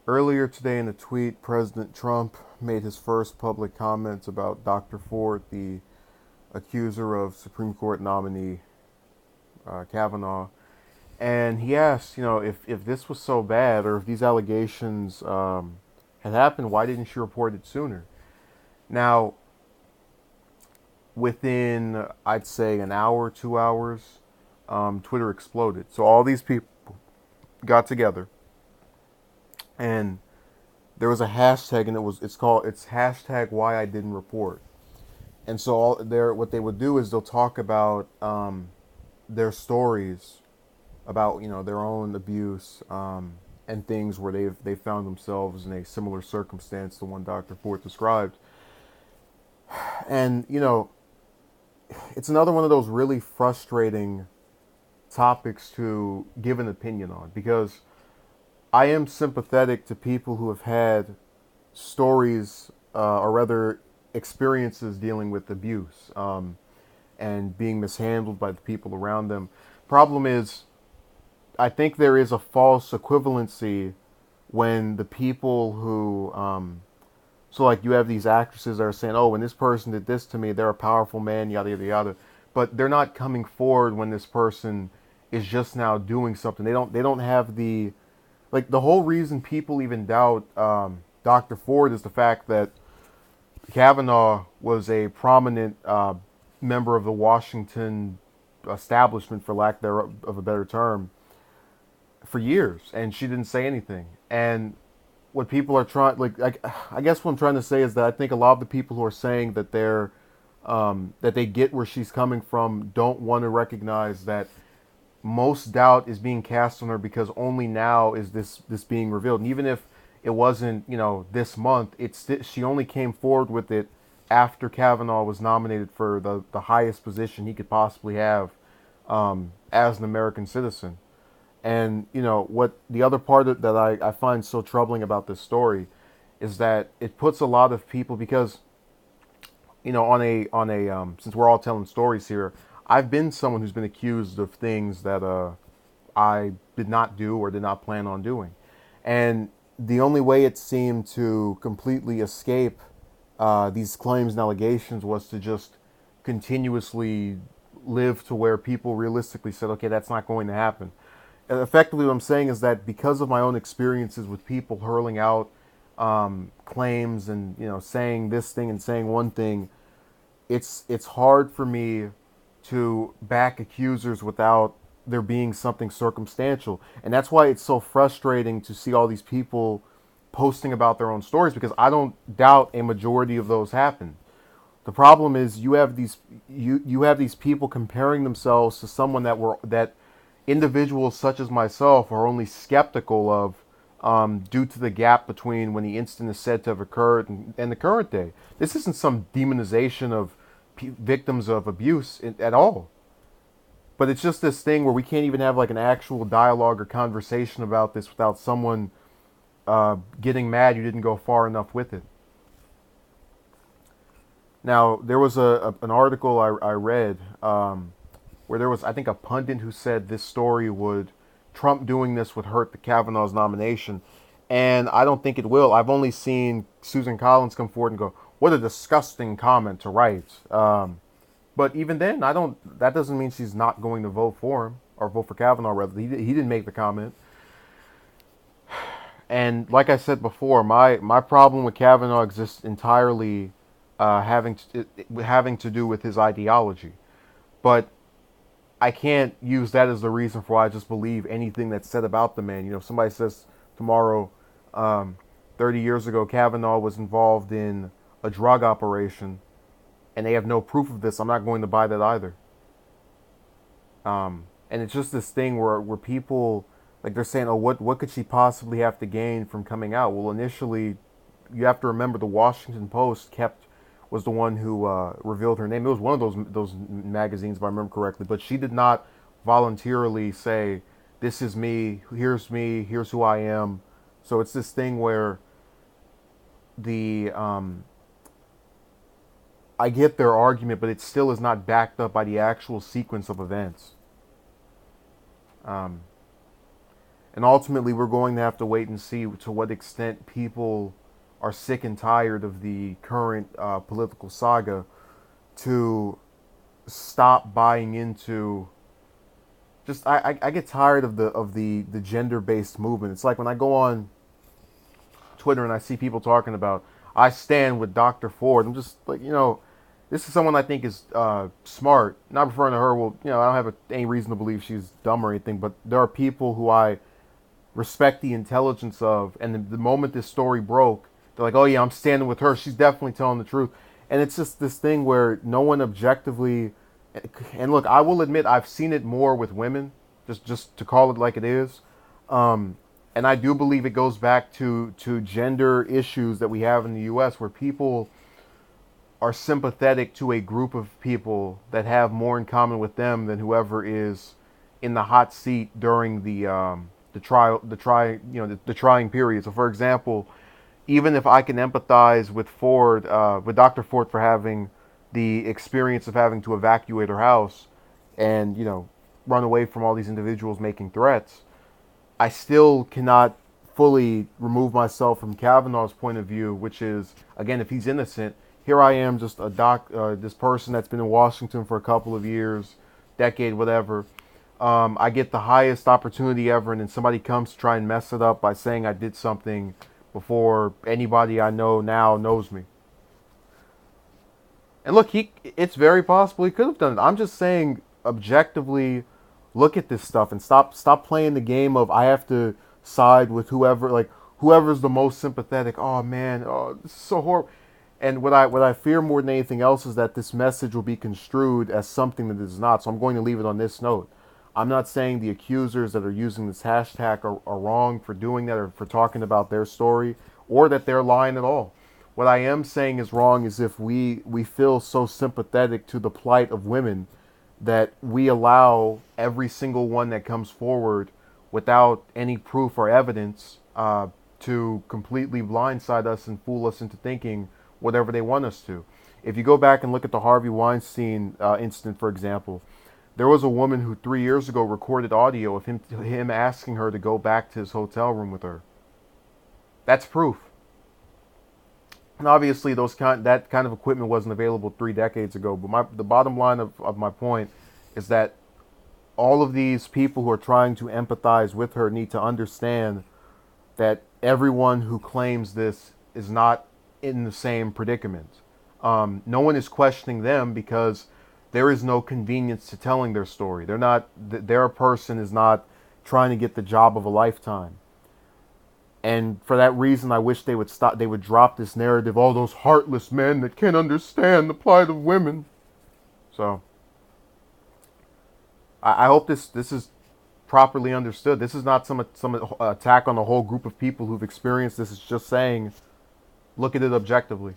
Earlier today in a tweet, President Trump made his first public comments about Dr. Ford, the accuser of Supreme Court nominee Kavanaugh. And he asked, if this was so bad or if these allegations had happened, why didn't she report it sooner? Now, within, I'd say, an hour, 2 hours, Twitter exploded. So all these people got together and there was a hashtag, and it's hashtag why I didn't report. And so what they would do is they'll talk about their stories about their own abuse and things where they found themselves in a similar circumstance to one Dr. Ford described. And it's another one of those really frustrating topics to give an opinion on, because I am sympathetic to people who have had stories, or rather experiences dealing with abuse and being mishandled by the people around them. Problem is, I think there is a false equivalency when the people who, so like you have these actresses that are saying, oh, when this person did this to me, they're a powerful man, yada, yada, yada. But they're not coming forward when this person is just now doing something. They don't have the whole reason people even doubt Dr. Ford is the fact that Kavanaugh was a prominent member of the Washington establishment, for lack thereof of a better term, for years, and she didn't say anything. And what people are trying, I guess what I'm trying to say is that I think a lot of the people who are saying that that they get where she's coming from don't want to recognize that most doubt is being cast on her because only now is this being revealed. And even if it wasn't, this month, she only came forward with it after Kavanaugh was nominated for the highest position he could possibly have as an American citizen. And what the other part that I find so troubling about this story is that it puts a lot of people, because on a since we're all telling stories here, I've been someone who's been accused of things that I did not do or did not plan on doing, and the only way it seemed to completely escape these claims and allegations was to just continuously live to where people realistically said, okay, that's not going to happen. And effectively, what I'm saying is that because of my own experiences with people hurling out claims and saying this thing and saying one thing, it's hard for me to back accusers without there being something circumstantial. And that's why it's so frustrating to see all these people posting about their own stories, because I don't doubt a majority of those happen. The problem is you have these people comparing themselves to someone that individuals such as myself are only skeptical of, due to the gap between when the incident is said to have occurred and the current day. This isn't some demonization of victims of abuse at all. But it's just this thing where we can't even have like an actual dialogue or conversation about this without someone getting mad you didn't go far enough with it. Now, there was an article I read where there was, I think, a pundit who said Trump doing this would hurt the Kavanaugh's nomination. And I don't think it will. I've only seen Susan Collins come forward and go, what a disgusting comment to write. But even then, that doesn't mean she's not going to vote for him, or vote for Kavanaugh, rather. He didn't make the comment. And like I said before, my problem with Kavanaugh exists entirely having to do with his ideology. But I can't use that as the reason for why I just believe anything that's said about the man. If somebody says tomorrow, 30 years ago, Kavanaugh was involved in a drug operation, and they have no proof of this, I'm not going to buy that either. And it's just this thing where people, like, they're saying, oh, what could she possibly have to gain from coming out? Well, initially, you have to remember the Washington Post was the one who revealed her name. It was one of those magazines, if I remember correctly. But she did not voluntarily say, "This is me. Here's who I am." So it's this thing where I get their argument, but it still is not backed up by the actual sequence of events. And And ultimately, we're going to have to wait and see to what extent people are sick and tired of the current political saga to stop buying into. Just I get tired of the gender based movement. It's like when I go on Twitter and I see people talking about I stand with Dr. Ford. I'm just like, this is someone I think is smart. Not referring to her. Well, I don't have any reason to believe she's dumb or anything. But there are people who I respect the intelligence of, and the moment this story broke, they're like, "Oh yeah, I'm standing with her. She's definitely telling the truth." And it's just this thing where no one objectively. And look, I will admit I've seen it more with women, just to call it like it is. Um, and I do believe it goes back to gender issues that we have in the U.S., where people are sympathetic to a group of people that have more in common with them than whoever is in the hot seat during the trying period. So, for example, even if I can empathize with with Dr. Ford for having the experience of having to evacuate her house and run away from all these individuals making threats, I still cannot fully remove myself from Kavanaugh's point of view, which is, again, if he's innocent, here I am, just this person that's been in Washington for a couple of years, decade, whatever. I get the highest opportunity ever, and then somebody comes to try and mess it up by saying I did something before anybody I know now knows me. And look, it's very possible he could have done it. I'm just saying, objectively, look at this stuff and stop playing the game of I have to side with whoever's the most sympathetic. Oh man, oh, this is so horrible. And what I fear more than anything else is that this message will be construed as something that it is not. So I'm going to leave it on this note. I'm not saying the accusers that are using this hashtag are wrong for doing that or for talking about their story or that they're lying at all. What I am saying is wrong is if we feel so sympathetic to the plight of women that we allow every single one that comes forward without any proof or evidence to completely blindside us and fool us into thinking whatever they want us to. If you go back and look at the Harvey Weinstein incident, for example, there was a woman who 3 years ago recorded audio of him asking her to go back to his hotel room with her. That's proof. And obviously, that kind of equipment wasn't available 3 decades ago. But the bottom line of my point is that all of these people who are trying to empathize with her need to understand that everyone who claims this is not in the same predicament. No one is questioning them because there is no convenience to telling their story. Their person is not trying to get the job of a lifetime. And for that reason, I wish they would stop. They would drop this narrative. All those heartless men that can't understand the plight of women. So, I hope this is properly understood. This is not some attack on a whole group of people who've experienced this. It's just saying, look at it objectively.